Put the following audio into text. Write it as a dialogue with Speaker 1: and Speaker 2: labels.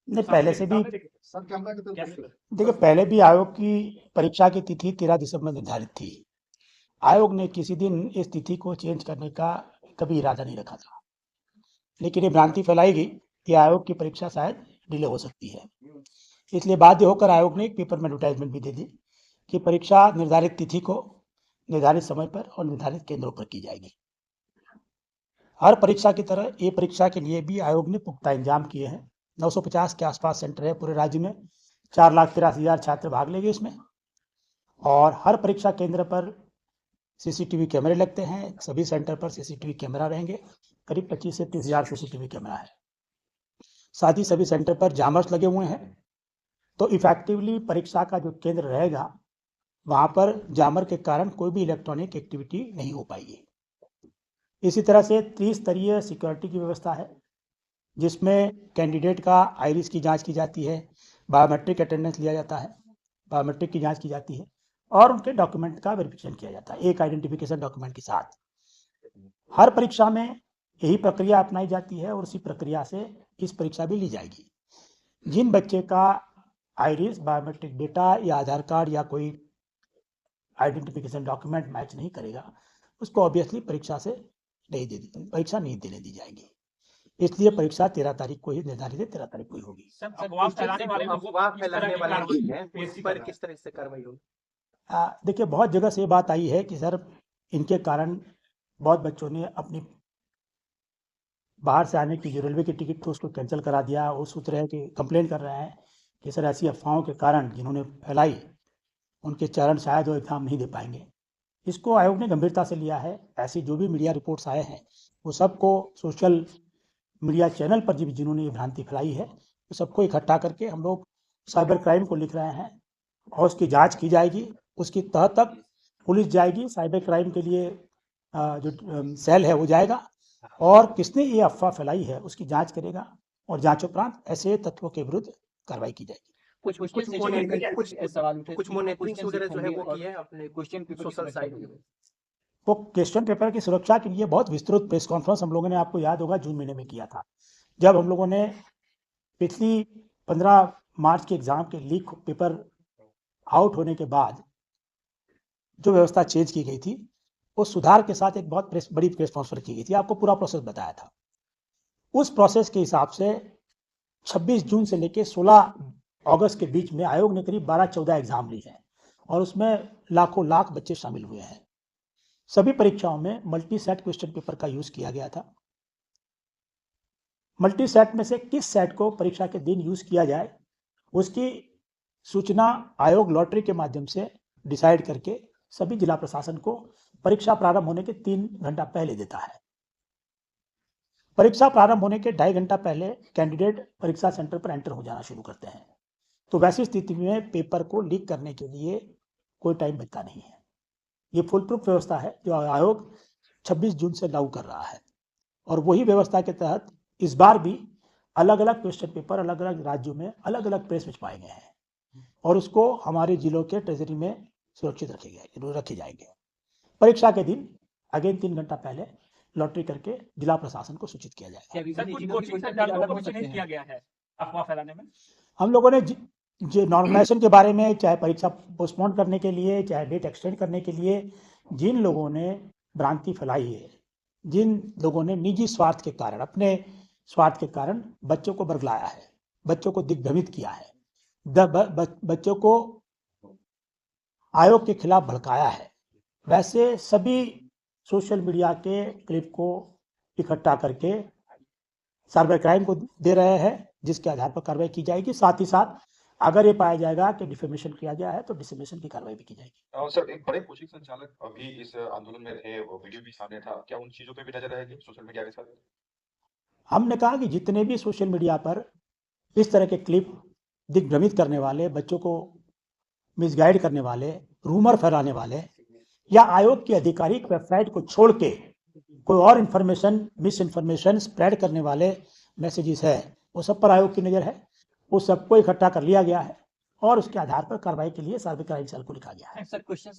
Speaker 1: नहीं, पहले से भी
Speaker 2: सर कैमरा की तरफ देखिए।
Speaker 1: देखिए, पहले भी आयोग की परीक्षा की तिथि 13 दिसंबर निर्धारित थी। आयोग ने किसी दिन इस तिथि को चेंज करने का कभी इरादा नहीं रखा था, लेकिन ये भ्रांति फैलाई गई कि आयोग की परीक्षा शायद डिले हो सकती है। इसलिए बाध्य होकर आयोग ने एक पेपर में एडवर्टाइजमेंट भी दे दी कि परीक्षा निर्धारित तिथि को निर्धारित समय पर और निर्धारित केंद्रों पर की जाएगी। हर परीक्षा की तरह ये परीक्षा के लिए भी आयोग ने पुख्ता इंतजाम किए हैं। 950 के आसपास सेंटर है पूरे राज्य में। 4,83,000 छात्र भाग लेंगे इसमें, और हर परीक्षा केंद्र पर सीसीटीवी कैमरे लगते हैं। सभी सेंटर पर सीसीटीवी कैमरा रहेंगे। करीब 25 से 30,000 सीसीटीवी कैमरा है। साथ ही सभी सेंटर पर जामर्स लगे हुए हैं। तो इफेक्टिवली परीक्षा का जो केंद्र रहेगा, वहां पर जामर के कारण कोई भी इलेक्ट्रॉनिक एक्टिविटी नहीं हो पाएगी। इसी तरह से त्रिस्तरीय सिक्योरिटी की व्यवस्था है, जिसमें कैंडिडेट का आइरिस की जांच की जाती है, बायोमेट्रिक अटेंडेंस लिया जाता है, बायोमेट्रिक की जांच की जाती है, और उनके डॉक्यूमेंट का वेरिफिकेशन किया जाता है एक आइडेंटिफिकेशन डॉक्यूमेंट के साथ। हर परीक्षा में यही प्रक्रिया अपनाई जाती है और उसी प्रक्रिया से इस परीक्षा भी ली जाएगी। जिन बच्चे का आइरिस, बायोमेट्रिक डेटा या आधार कार्ड या कोई आइडेंटिफिकेशन डॉक्यूमेंट मैच नहीं करेगा, उसको ऑब्वियसली परीक्षा नहीं देने दी जाएगी। इसलिए परीक्षा 13 तारीख को ही निर्धारित है, 13 तारीख को ही होगी।
Speaker 3: अफवाह फैलाने वाले लोग हैं, उस पर किस तरह से कार्रवाई होगी?
Speaker 1: देखिए, बहुत जगह से ये बात आई है कि सर इनके कारण बहुत बच्चों ने अपनी बाहर से आने की जो रेलवे की टिकट थी उसको कैंसिल करा दिया। वो सोच रहे हैं कि कंप्लेन कर रहे हैं कि सर ऐसी अफवाहों के कारण जिन्होंने फैलाई, उनके चरण शायद वो एग्जाम नहीं दे पाएंगे। इसको आयोग ने गंभीरता से लिया है। ऐसी जो भी मीडिया रिपोर्ट्स आए हैं, वो सबको सोशल मीडिया चैनल पर जिन्होंने ये भ्रांति फैलाई है, वो सबको इकट्ठा करके हम लोग साइबर क्राइम को लिख रहे हैं और उसकी जांच की जाएगी। उसकी तह तक पुलिस जाएगी, साइबर क्राइम के लिए जो सेल है वो जाएगा, और किसने ये अफवाह फैलाई है उसकी जांच करेगा, और जांच उपरांत ऐसे तत्वों के विरुद्ध कार्रवाई की जाएगी।
Speaker 3: कुछ मॉनिटरिंग वगैरह जो है वो की है अपने क्वेश्चन पेपर सोशल साइट पे।
Speaker 1: वो क्वेश्चन पेपर की सुरक्षा के लिए बहुत विस्तृत प्रेस कॉन्फ्रेंस हम लोगों ने, आपको याद होगा, जून महीने में किया था, जब हम लोगों ने पिछली 15 मार्च के एग्जाम के लीक पेपर आउट होने के बाद जो व्यवस्था चेंज की गई थी, वो सुधार के साथ एक बहुत बड़ी प्रेस कॉन्फ्रेंस की गई थी। आपको पूरा प्रोसेस बताया था। उस प्रोसेस के हिसाब से 26 जून से लेकर 16 अगस्त के बीच में आयोग ने करीब 12-14 एग्जाम ली हैं, और उसमें लाखों लाख बच्चे शामिल हुए हैं। सभी परीक्षाओं में मल्टी सेट क्वेश्चन पेपर का यूज किया गया था। मल्टी सेट में से किस सेट को परीक्षा के दिन यूज किया जाए, उसकी सूचना आयोग लॉटरी के माध्यम से डिसाइड करके सभी जिला प्रशासन को परीक्षा प्रारंभ होने के 3 घंटा पहले देता है। परीक्षा प्रारंभ होने के 2.5 घंटा पहले कैंडिडेट परीक्षा सेंटर पर एंटर हो जाना शुरू करते हैं। तो वैसी स्थिति में पेपर को लीक करने के लिए कोई टाइम बचता नहीं है। ये फुल प्रूफ व्यवस्था है जो आयोग 26 जून से लागू कर रहा है, और वही व्यवस्था के तहत इस बार भी अलग अलग क्वेश्चन पेपर अलग अलग राज्यों में अलग अलग प्रेस भिजवाए गए हैं, और उसको हमारे जिलों के ट्रेजरी में सुरक्षित रखे जाएंगे। परीक्षा के दिन अगेन 3 घंटा पहले लॉटरी करके जिला प्रशासन को सूचित किया जाएगा।
Speaker 3: अफवाह फैलाने में
Speaker 1: हम लोगों ने जो नॉर्मलाइजेशन के बारे में, चाहे परीक्षा पोस्टपोन करने के लिए, चाहे डेट एक्सटेंड करने के लिए, जिन लोगों ने भ्रांति फैलाई है, जिन लोगों ने निजी स्वार्थ के कारण, अपने स्वार्थ के कारण बच्चों को बरगलाया है, बच्चों को दिग्भ्रमित किया है, बच्चों को आयोग के खिलाफ भड़काया है, वैसे सभी सोशल मीडिया के क्लिप को इकट्ठा करके साइबर क्राइम को दे रहे हैं, जिसके आधार पर कार्रवाई की जाएगी। साथ ही साथ अगर ये पाया जाएगा कि डिफेमेशन किया गया है तो डिफेमेशन की कार्रवाई भी की जाएगी।
Speaker 2: सर, एक बड़े कोचिंग संचालक अभी इस आंदोलन में थे, वो वीडियो भी सामने था, क्या उन चीजों पे भी नजर रहेगी सोशल मीडिया के साथ?
Speaker 1: हमने कहा कि जितने भी सोशल मीडिया पर इस तरह के क्लिप दिग्भ्रमित करने वाले, बच्चों को मिसगाइड करने वाले, रूमर फैलाने वाले, या आयोग की आधिकारिक वेबसाइट को छोड़ के कोई और इंफॉर्मेशन, मिस इंफॉर्मेशन स्प्रेड करने वाले मैसेजेस है, वो सब पर आयोग की नज़र है। वो सबको इकट्ठा कर लिया गया है, और उसके आधार पर कार्रवाई के लिए साइबर क्राइम सेल को लिखा गया है।
Speaker 3: Sir question